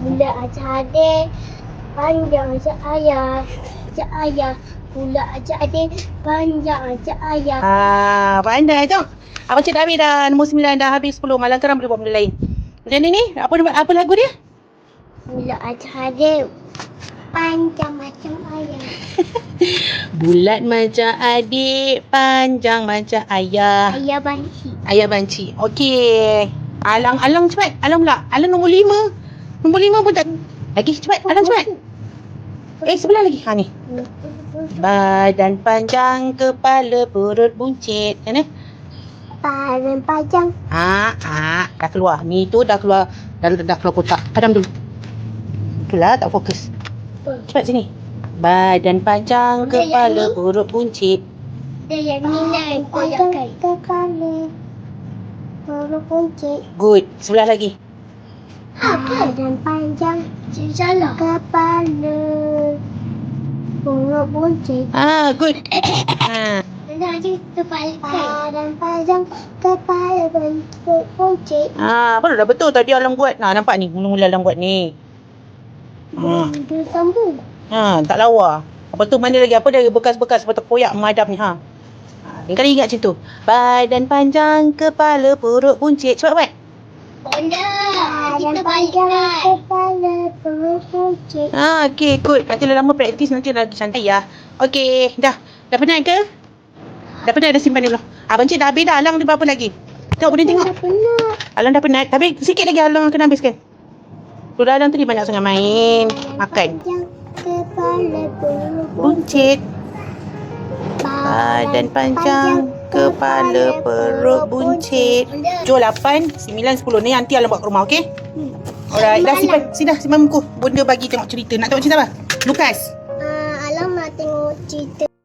Mula aja adik, panjang aja ayah. Aja ayah. Mula aja adik, panjang aja ayah. Pandai tu. Abang Cik dah habis dah. Nombor 9 dah habis 10. Malam sekarang boleh buat benda lain. Macam ni. Apa lagu dia? Mula aja adik, panjang macam ayah. Bulat macam adik, panjang macam ayah. Ayah banci. Ayah banci. Okey. Alang cepat. Alang pula. Alang nombor 5. Nombor 5 pun tak. Lagi cepat. Alang cepat. Sebelah lagi. Ni. Badan panjang, kepala perut buncit. Mana? Badan panjang. Dah keluar. Ni tu dah keluar. Dah keluar kotak. Padam dulu. Itulah tak fokus. Cepat sini. Badan panjang, kepala perut buncit. Dia yang ni lah. Kepala perut buncit. Good. Sebelah lagi. Badan panjang. Salah. Kepala perut buncit. Good. Badan panjang, kepala perut buncit. Baru dah betul tadi Alang buat. Nampak ni. Mula-mula Alang buat ni. Dia sambung. Tak lawa. Lepas tu mana lagi? Apa dia bekas-bekas lepas tu koyak memadam ni. Ni kali ingat macam tu. Badan panjang, kepala perut buncit. Cepat buat. Badan panjang, kepala perut buncit. Okey, good. Nanti lama praktis nanti lagi santai ya. Okey, dah. Dah penat ke? Dah penat, dah simpan dulu. Abang Cik dah habis dah. Alang ada berapa lagi? Tengok boleh tengok. Dah penat. Alang dah penat. Tapi sikit lagi Alang akan habiskan. Sudah Alang tadi banyak sangat main. Makan. Panjang, kepala perut Buncit. Badan panjang, kepala perut buncit. Jom 8, 9, 10 ni nanti Alang buat ke rumah, okey? Alright, dah simpan. Sini dah simpan buku. Bunda bagi tengok cerita. Nak tengok cerita apa? Lukas.